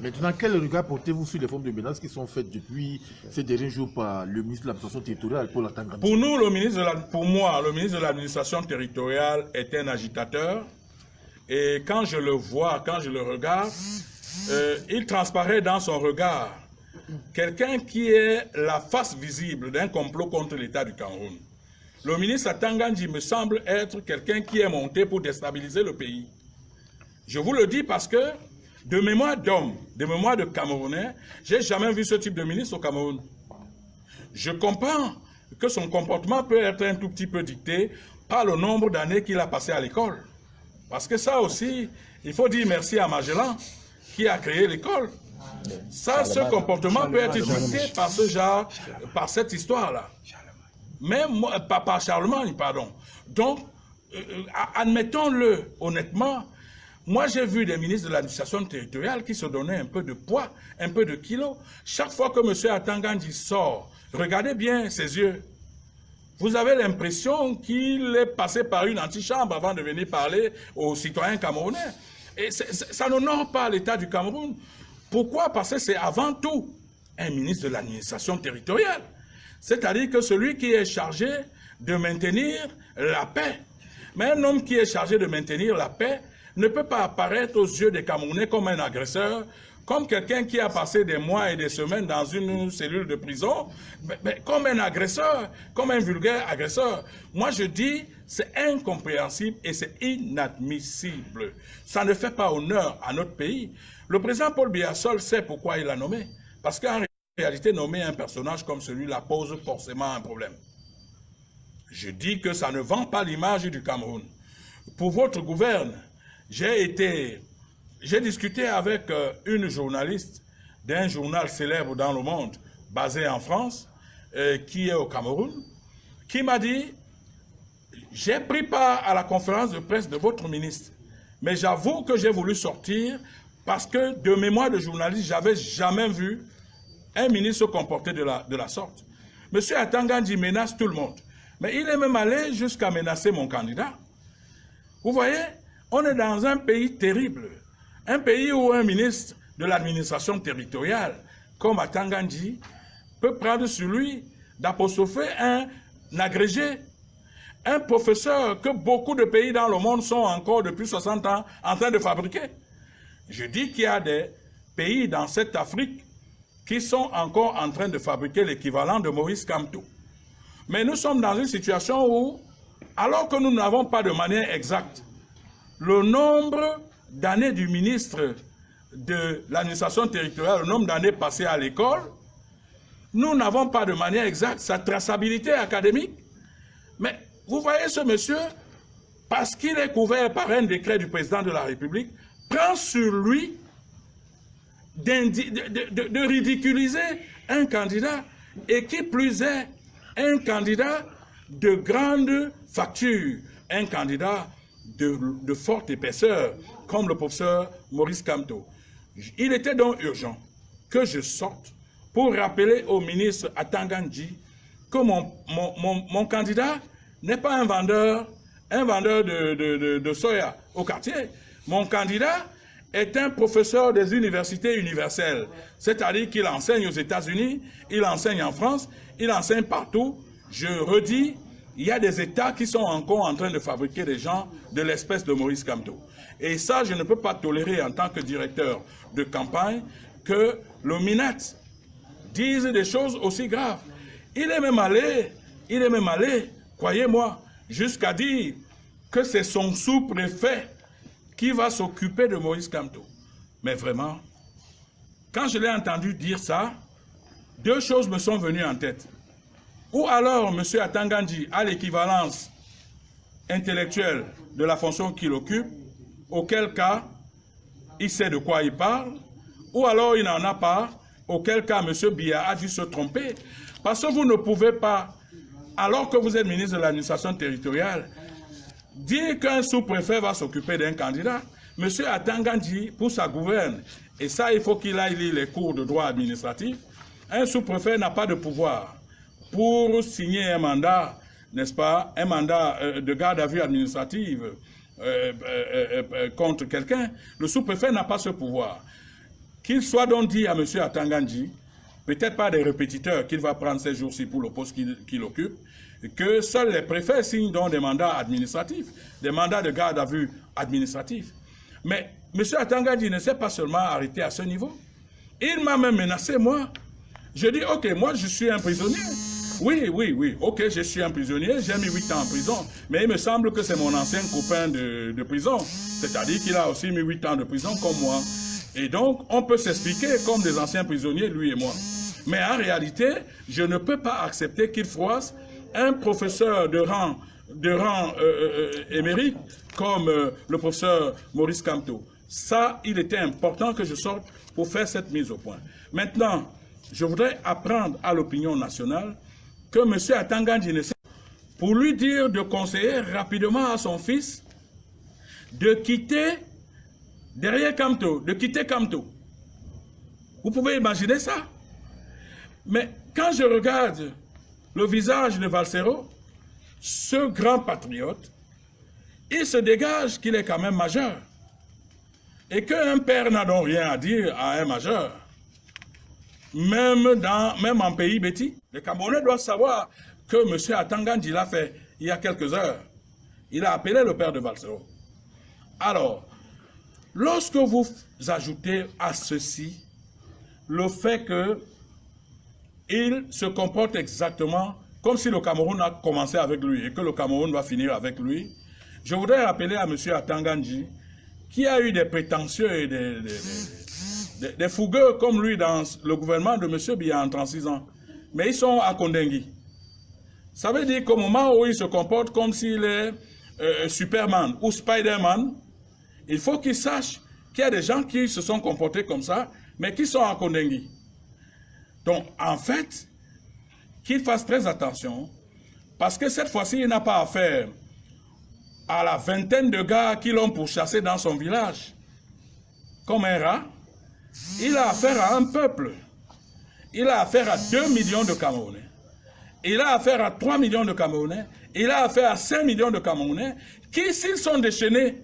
Maintenant, quel regard portez-vous sur les formes de menaces qui sont faites depuis ces derniers jours par le ministre de l'administration territoriale, Paul Atanga? Pour nous, pour moi, le ministre de l'administration territoriale est un agitateur. Et quand je le vois, quand je le regarde, il transparaît dans son regard quelqu'un qui est la face visible d'un complot contre l'État du Cameroun. Le ministre Atanga Ndji me semble être quelqu'un qui est monté pour déstabiliser le pays. Je vous le dis parce que, de mémoire d'homme, de mémoire de Camerounais, j'ai jamais vu ce type de ministre au Cameroun. Je comprends que son comportement peut être un tout petit peu dicté par le nombre d'années qu'il a passé à l'école. Parce que ça aussi, il faut dire merci à Magellan qui a créé l'école. Ça, ce comportement peut être dicté par ce genre, par cette histoire-là. Mais par Charlemagne, pardon. Donc, admettons-le honnêtement, moi j'ai vu des ministres de l'administration territoriale qui se donnaient un peu de poids, un peu de kilos. Chaque fois que M. Atanga Ndji sort, regardez bien ses yeux. Vous avez l'impression qu'il est passé par une antichambre avant de venir parler aux citoyens camerounais. Et ça n'honore pas l'État du Cameroun. Pourquoi? Parce que c'est avant tout un ministre de l'administration territoriale. C'est-à-dire que celui qui est chargé de maintenir la paix. Mais un homme qui est chargé de maintenir la paix ne peut pas apparaître aux yeux des Camerounais comme un agresseur, comme quelqu'un qui a passé des mois et des semaines dans une cellule de prison, mais comme un agresseur, comme un vulgaire agresseur. Moi je dis, c'est incompréhensible et c'est inadmissible. Ça ne fait pas honneur à notre pays. Le président Paul Biya Sol sait pourquoi il l'a nommé. Parce qu'en réalité, nommer un personnage comme celui-là pose forcément un problème. Je dis que ça ne vend pas l'image du Cameroun. Pour votre gouverne, j'ai discuté avec une journaliste d'un journal célèbre dans le monde, basé en France, qui est au Cameroun, qui m'a dit, j'ai pris part à la conférence de presse de votre ministre, mais j'avoue que j'ai voulu sortir parce que de mémoire de journaliste, j'avais jamais vu un ministre se comporter de la sorte. Monsieur Atanga Ndji menace tout le monde, mais il est même allé jusqu'à menacer mon candidat. Vous voyez, on est dans un pays terrible. Un pays où un ministre de l'administration territoriale, comme Atanga Ndji, peut prendre sur lui d'apostropher un agrégé, un professeur que beaucoup de pays dans le monde sont encore depuis 60 ans en train de fabriquer. Je dis qu'il y a des pays dans cette Afrique qui sont encore en train de fabriquer l'équivalent de Maurice Kamto. Mais nous sommes dans une situation où, alors que nous n'avons pas de manière exacte le nombre d'années du ministre de l'administration territoriale, le nombre d'années passées à l'école, nous n'avons pas de manière exacte sa traçabilité académique. Mais vous voyez ce monsieur, parce qu'il est couvert par un décret du président de la République, prend sur lui de ridiculiser un candidat, et qui plus est, un candidat de grande facture, un candidat de forte épaisseur, comme le professeur Maurice Kamto. Il était donc urgent que je sorte pour rappeler au ministre Atanga Ndji que mon candidat n'est pas un vendeur de soya au quartier. Mon candidat est un professeur des universités universelles, c'est-à-dire qu'il enseigne aux États-Unis, il enseigne en France, il enseigne partout. Je redis, il y a des États qui sont encore en train de fabriquer des gens de l'espèce de Maurice Kamto. Et ça, je ne peux pas tolérer en tant que directeur de campagne que le MINAT dise des choses aussi graves. Il est même allé, croyez-moi, jusqu'à dire que c'est son sous-préfet qui va s'occuper de Maurice Kamto. Mais vraiment, quand je l'ai entendu dire ça, deux choses me sont venues en tête. Ou alors M. Atanga Ndji a l'équivalence intellectuelle de la fonction qu'il occupe, auquel cas il sait de quoi il parle, ou alors il n'en a pas, auquel cas M. Biya a dû se tromper. Parce que vous ne pouvez pas, alors que vous êtes ministre de l'administration territoriale, dire qu'un sous-préfet va s'occuper d'un candidat. M. Atanga Ndji, pour sa gouverne, et ça il faut qu'il aille lire les cours de droit administratif, un sous-préfet n'a pas de pouvoir pour signer un mandat, n'est-ce pas, un mandat de garde à vue administrative contre quelqu'un. Le sous-préfet n'a pas ce pouvoir. qu'il soit donc dit à M. Atangandji, peut-être pas des répétiteurs qu'il va prendre ces jours-ci pour le poste qu'il occupe, que seuls les préfets signent donc des mandats administratifs, des mandats de garde à vue administratifs. Mais M. Atangandji ne s'est pas seulement arrêté à ce niveau. Il m'a même menacé, moi. Je dis, ok, moi je suis un prisonnier. Oui, ok, je suis un prisonnier, j'ai mis 8 ans en prison, mais il me semble que c'est mon ancien copain de prison, c'est-à-dire qu'il a aussi mis 8 ans de prison comme moi. Et donc, on peut s'expliquer comme des anciens prisonniers, lui et moi. Mais en réalité, je ne peux pas accepter qu'il froisse un professeur de rang émérite comme le professeur Maurice Kamto. Ça, il était important que je sorte pour faire cette mise au point. Maintenant, je voudrais apprendre à l'opinion nationale que M. Atangandji ne sait pas, pour lui dire de conseiller rapidement à son fils de quitter derrière Kamto, de quitter Kamto. Vous pouvez imaginer ça? Mais quand je regarde le visage de Valsero, ce grand patriote, il se dégage qu'il est quand même majeur. Et qu'un père n'a donc rien à dire à un majeur. Même en pays bêtis, les Camerounais doivent savoir que M. Atangandji l'a fait il y a quelques heures. Il a appelé le père de Valsero. Alors, lorsque vous ajoutez à ceci le fait qu'il se comporte exactement comme si le Cameroun a commencé avec lui et que le Cameroun va finir avec lui, je voudrais rappeler à M. Atangandji qui a eu des prétentieux et des fougueux comme lui dans le gouvernement de M. Biya en 36 ans. Mais ils sont à Kondengui. Ça veut dire qu'au moment où il se comporte comme s'il est Superman ou Spider-Man, il faut qu'il sache qu'il y a des gens qui se sont comportés comme ça, mais qui sont à Kondengui. Donc, en fait, qu'il fasse très attention, parce que cette fois-ci, il n'a pas affaire à la vingtaine de gars qui l'ont pourchassé dans son village, comme un rat. Il a affaire à un peuple. Il a affaire à 2 millions de Camerounais. Il a affaire à 3 millions de Camerounais. Il a affaire à 5 millions de Camerounais qui, s'ils sont déchaînés,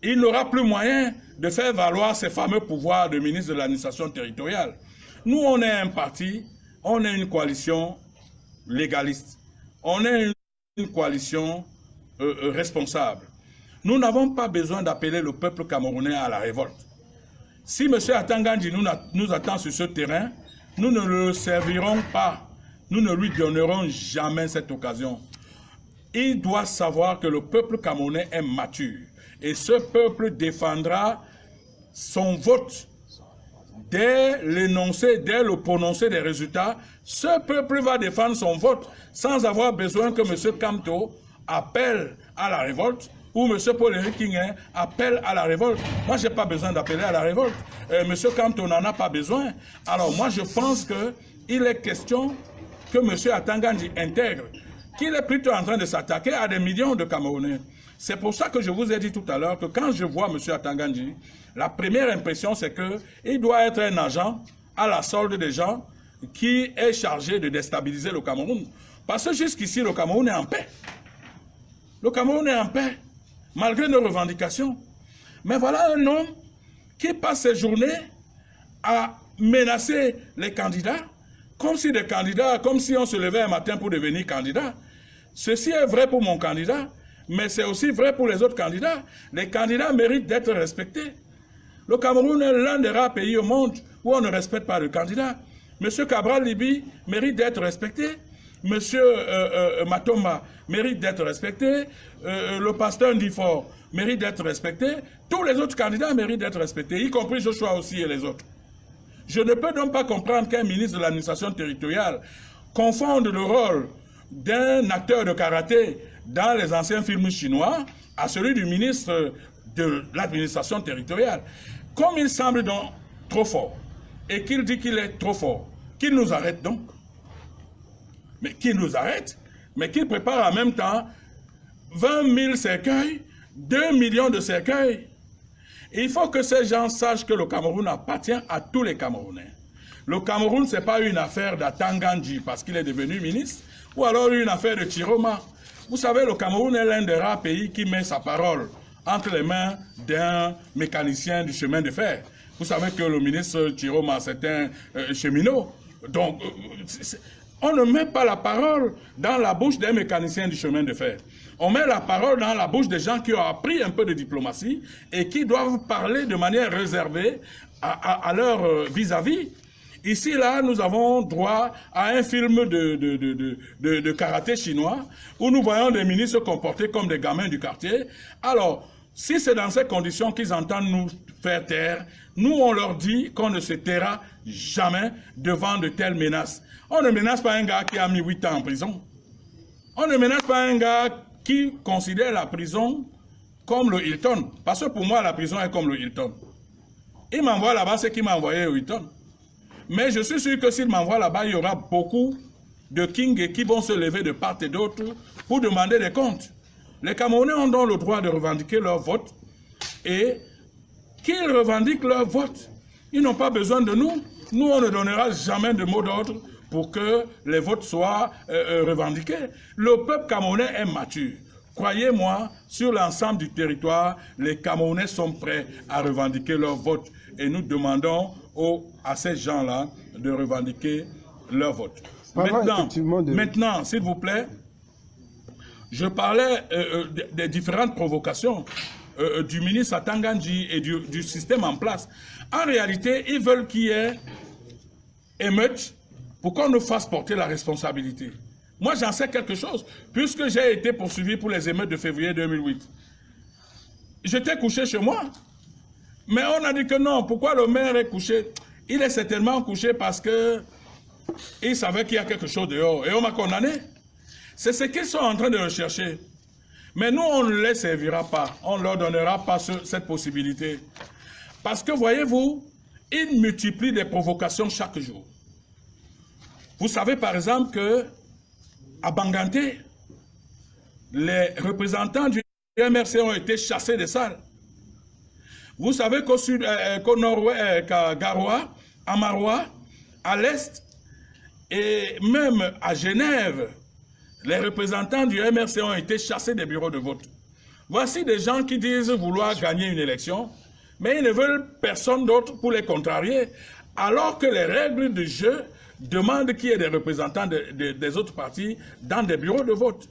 il n'aura plus moyen de faire valoir ses fameux pouvoirs de ministre de l'administration territoriale. Nous, on est un parti, on est une coalition légaliste. On est une coalition responsable. Nous n'avons pas besoin d'appeler le peuple camerounais à la révolte. Si M. Atangandji nous attend sur ce terrain, nous ne le servirons pas. Nous ne lui donnerons jamais cette occasion. Il doit savoir que le peuple camerounais est mature. Et ce peuple défendra son vote. Dès l'énoncé, dès le prononcé des résultats, ce peuple va défendre son vote sans avoir besoin que M. Kamto appelle à la révolte ou M. Paul-Éric Kingin appelle à la révolte. Moi, je n'ai pas besoin d'appeler à la révolte. M. Kamto n'en a pas besoin. Alors moi, je pense qu'il est question que M. Atangandji intègre qu'il est plutôt en train de s'attaquer à des millions de Camerounais. C'est pour ça que je vous ai dit tout à l'heure que quand je vois M. Atangandji, la première impression, c'est qu'il doit être un agent à la solde des gens qui est chargé de déstabiliser le Cameroun. Parce que jusqu'ici, le Cameroun est en paix. Le Cameroun est en paix, malgré nos revendications. Mais voilà un homme qui passe ses journées à menacer les candidats, comme si on se levait un matin pour devenir candidat. Ceci est vrai pour mon candidat, mais c'est aussi vrai pour les autres candidats. Les candidats méritent d'être respectés. Le Cameroun est l'un des rares pays au monde où on ne respecte pas le candidat. M. Cabral Libi mérite d'être respecté. M. Matomba mérite d'être respecté. Le pasteur Ndifort mérite d'être respecté. Tous les autres candidats méritent d'être respectés, y compris Joshua aussi et les autres. Je ne peux donc pas comprendre qu'un ministre de l'administration territoriale confonde le rôle d'un acteur de karaté dans les anciens films chinois à celui du ministre de l'administration territoriale. Comme il semble donc trop fort, et qu'il dit qu'il est trop fort, qu'il nous arrête donc. Mais qu'il nous arrête, mais qu'il prépare en même temps 20 000 cercueils, 2 millions de cercueils. Et il faut que ces gens sachent que le Cameroun appartient à tous les Camerounais. Le Cameroun, ce n'est pas une affaire d'Atangandji parce qu'il est devenu ministre, ou alors une affaire de Chiroma. Vous savez, le Cameroun est l'un des rares pays qui met sa parole entre les mains d'un mécanicien du chemin de fer. Vous savez que le ministre Chiroma, c'est un cheminot. Donc, on ne met pas la parole dans la bouche des mécaniciens du chemin de fer. On met la parole dans la bouche des gens qui ont appris un peu de diplomatie et qui doivent parler de manière réservée à leur vis-à-vis. Ici, là, nous avons droit à un film de karaté chinois où nous voyons des ministres se comporter comme des gamins du quartier. Alors, si c'est dans ces conditions qu'ils entendent nous faire taire, nous, on leur dit qu'on ne se taira jamais devant de telles menaces. On ne menace pas un gars qui a mis 8 ans en prison. On ne menace pas un gars qui considère la prison comme le Hilton. Parce que pour moi, la prison est comme le Hilton. Il m'envoie là-bas, c'est qu'il m'a envoyé au Hilton. Mais je suis sûr que s'il m'envoie là-bas, il y aura beaucoup de kings qui vont se lever de part et d'autre pour demander des comptes. Les Camerounais ont donc le droit de revendiquer leur vote et qu'ils revendiquent leur vote. Ils n'ont pas besoin de nous. Nous, on ne donnera jamais de mot d'ordre pour que les votes soient revendiqués. Le peuple camerounais est mature. Croyez-moi, sur l'ensemble du territoire, les Camerounais sont prêts à revendiquer leur vote. Et nous demandons à ces gens-là de revendiquer leur vote. Maintenant, s'il vous plaît, je parlais des différentes provocations du ministre Atangandji et du système en place. En réalité, ils veulent qu'il y ait émeute pour qu'on nous fasse porter la responsabilité. Moi, j'en sais quelque chose, puisque j'ai été poursuivi pour les émeutes de février 2008. J'étais couché chez moi. Mais on a dit que non. Pourquoi le maire est couché? Il est certainement couché parce qu'il savait qu'il y a quelque chose dehors. Et on m'a condamné. C'est ce qu'ils sont en train de rechercher. Mais nous, on ne les servira pas. On ne leur donnera pas cette possibilité. Parce que, voyez-vous, ils multiplient des provocations chaque jour. Vous savez, par exemple, qu'à Banganté, les représentants du MRC ont été chassés des salles. Vous savez qu'au nord-ouest, qu'à Garoua, à Maroua, à l'est, et même à Genève, les représentants du MRC ont été chassés des bureaux de vote. Voici des gens qui disent vouloir gagner une élection, mais ils ne veulent personne d'autre pour les contrarier, alors que les règles du jeu demandent qu'il y ait des représentants des autres partis dans des bureaux de vote.